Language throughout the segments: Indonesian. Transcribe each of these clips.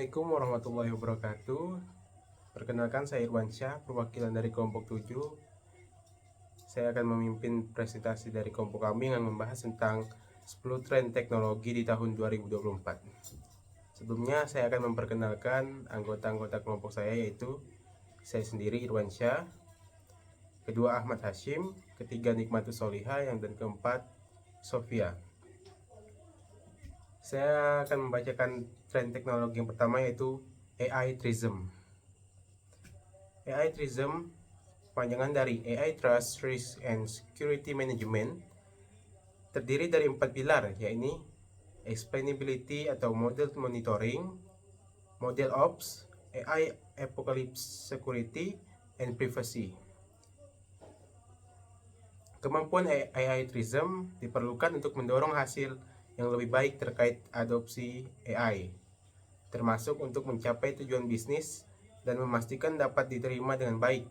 Assalamualaikum warahmatullahi wabarakatuh. Perkenalkan, saya Irwansyah, perwakilan dari kelompok 7. Saya akan memimpin presentasi dari kelompok kami yang membahas tentang 10 tren teknologi di tahun 2024. Sebelumnya saya akan memperkenalkan anggota-anggota kelompok saya, yaitu saya sendiri Irwansyah, kedua Ahmad Hashim, ketiga Nikmatus Soliha, dan keempat Sofia. Saya akan membacakan tren teknologi yang pertama, yaitu AI Trism. AI Trism, panjangan dari AI Trust, Risk, and Security Management, terdiri dari 4 pilar, yaitu Explainability atau Model Monitoring, Model Ops, AI Apocalypse Security, and Privacy. Kemampuan AI Trism diperlukan untuk mendorong hasil yang lebih baik terkait adopsi AI, termasuk untuk mencapai tujuan bisnis dan memastikan dapat diterima dengan baik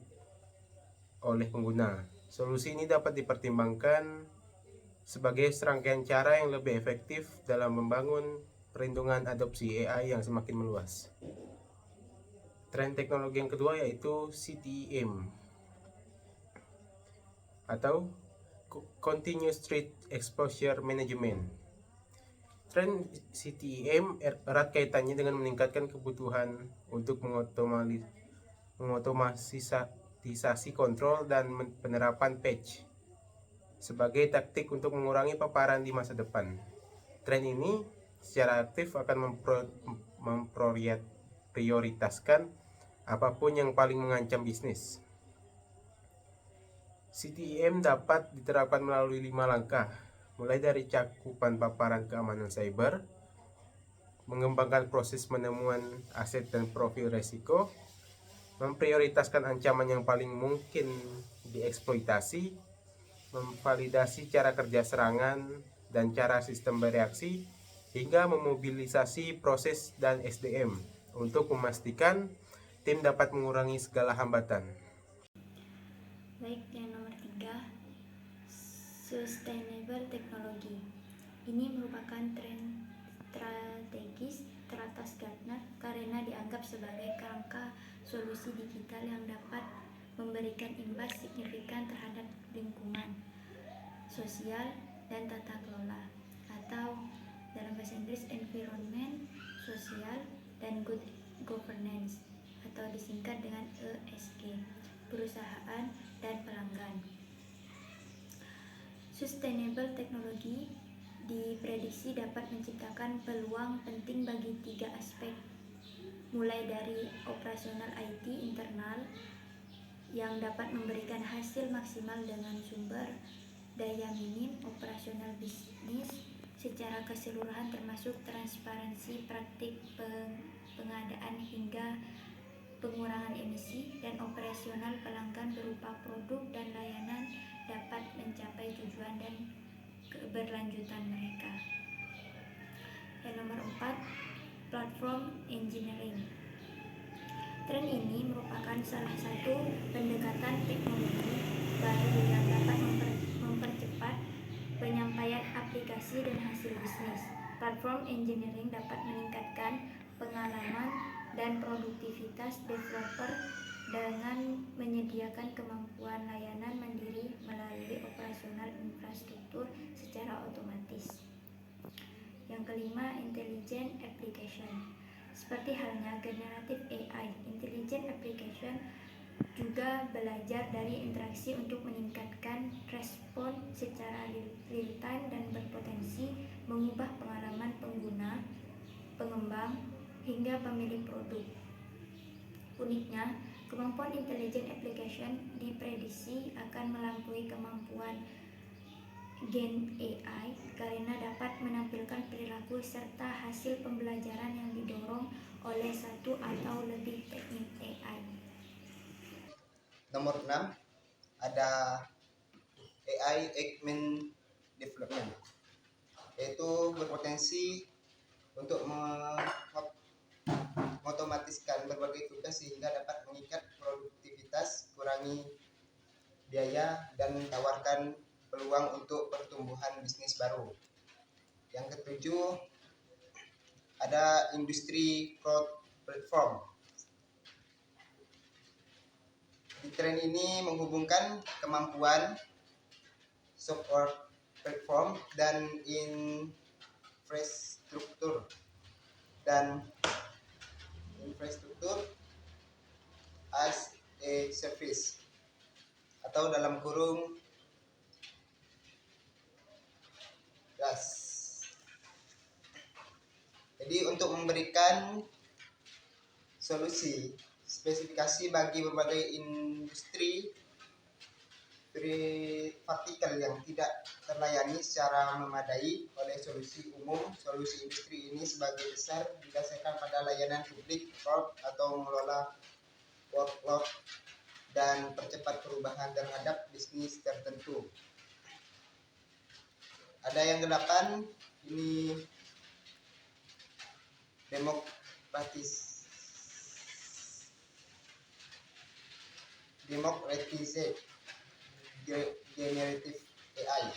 oleh pengguna. Solusi ini dapat dipertimbangkan sebagai serangkaian cara yang lebih efektif dalam membangun perlindungan adopsi AI yang semakin meluas. Tren teknologi yang kedua yaitu CTEM atau Continuous Threat Exposure Management. Tren CTEM erat kaitannya dengan meningkatkan kebutuhan untuk mengotomatisasi kontrol dan penerapan patch sebagai taktik untuk mengurangi paparan di masa depan. Tren ini secara aktif akan memprioritaskan apapun yang paling mengancam bisnis. CTEM dapat diterapkan melalui 5 langkah, mulai dari cakupan paparan keamanan cyber, mengembangkan proses penemuan aset dan profil resiko, memprioritaskan ancaman yang paling mungkin dieksploitasi, memvalidasi cara kerja serangan dan cara sistem bereaksi, hingga memobilisasi proses dan SDM untuk memastikan tim dapat mengurangi segala hambatan. Baik, yang nomor 3, Sustainable Technology. Ini merupakan tren strategis teratas Gartner karena dianggap sebagai kerangka solusi digital yang dapat memberikan imbas signifikan terhadap lingkungan, sosial, dan tata kelola, atau dalam bahasa Inggris environment, social, dan good governance, atau disingkat dengan ESG, perusahaan dan pelanggan. Sustainable technology diprediksi dapat menciptakan peluang penting bagi 3 aspek, mulai dari operasional IT internal yang dapat memberikan hasil maksimal dengan sumber daya minim, operasional bisnis secara keseluruhan termasuk transparansi praktik pengadaan hingga pengurangan emisi, dan operasional pelanggan berupa produk dan layanan dapat mencapai tujuan dan keberlanjutan mereka. Yang nomor 4, Platform Engineering. Tren ini merupakan salah satu pendekatan teknologi baru yang dapat mempercepat penyampaian aplikasi dan hasil bisnis. Platform engineering dapat meningkatkan pengalaman dan produktivitas developer dengan menyediakan kemampuan layanan mandiri melalui operasional infrastruktur secara otomatis. Yang kelima, Intelligent Application. Seperti halnya generatif AI, intelligent application juga belajar dari interaksi untuk meningkatkan respon secara real time dan berpotensi mengubah pengalaman pengguna, pengembang, hingga pemilik produk. Uniknya, kemampuan intelligent application diprediksi akan melampaui kemampuan Gen AI karena dapat menampilkan perilaku serta hasil pembelajaran yang didorong oleh satu atau lebih teknik AI. Nomor 6 ada AI Augmented Development, yaitu berpotensi untuk mengotomatiskan berbagai tugas sehingga dapat meningkat produktivitas, kurangi biaya, dan tawarkan peluang untuk pertumbuhan bisnis baru. Yang ketujuh ada industri platform. Di tren ini menghubungkan kemampuan software platform dan infrastruktur as a service atau dalam kurung DAS. Jadi untuk memberikan solusi spesifikasi bagi berbagai industri vertikal yang tidak terlayani secara memadai oleh solusi umum. Solusi industri ini sebagai besar didasarkan pada layanan publik, cloud atau mengelola workload dan percepat perubahan terhadap bisnis tertentu. Ada yang kedelapan, ini democratize generative AI.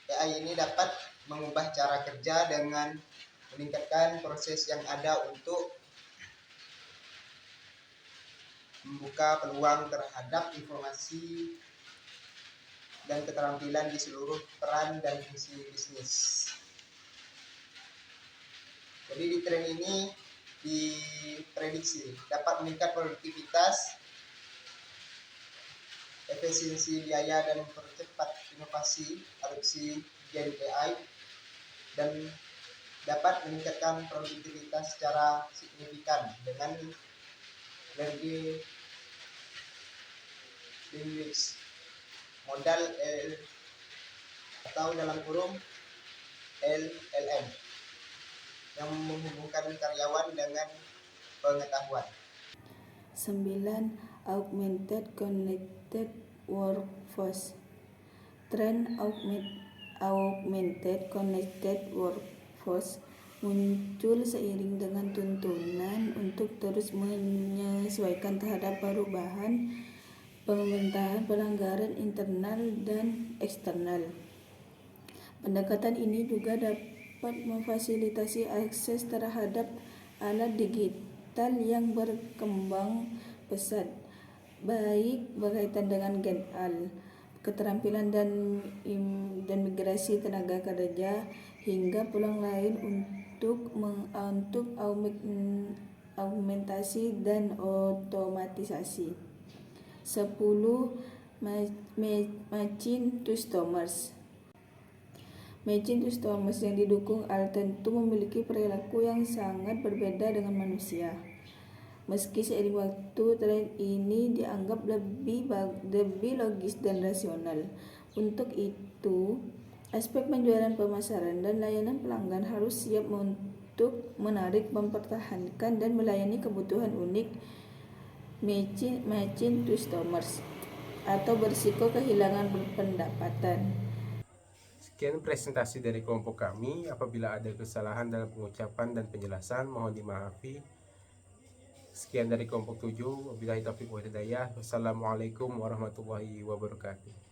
AI ini dapat mengubah cara kerja dengan meningkatkan proses yang ada untuk membuka peluang terhadap informasi dan keterampilan di seluruh peran dan fungsi bisnis. Jadi di tren ini diprediksi dapat meningkat produktivitas, efisiensi biaya dan mempercepat inovasi adopsi Gen AI dan dapat meningkatkan produktivitas secara signifikan dengan language modal atau dalam kurung LLM yang menghubungkan karyawan dengan pengetahuan. 9. Augmented Connected Workforce. Tren Augmented Connected Workforce muncul seiring dengan tuntunan untuk terus menyesuaikan terhadap perubahan pemerintahan, pelanggaran internal dan eksternal. Pendekatan ini juga dapat memfasilitasi akses terhadap alat digital yang berkembang pesat, baik berkaitan dengan Gen AI, keterampilan dan migrasi tenaga kerja, hingga peluang lain untuk augmentasi dan otomatisasi. 10. Machine to Customers yang didukung AI tentu memiliki perilaku yang sangat berbeda dengan manusia. Meski seiring waktu, tren ini dianggap lebih logis dan rasional. Untuk itu, aspek penjualan, pemasaran, dan layanan pelanggan harus siap untuk menarik, mempertahankan, dan melayani kebutuhan unik machine to customers atau berisiko kehilangan pendapatan. Sekian presentasi dari kelompok kami. Apabila ada kesalahan dalam pengucapan dan penjelasan, mohon dimaafkan. Sekian dari kelompok 7. Wabillahi taufiq wal hidayah. Wassalamualaikum warahmatullahi wabarakatuh.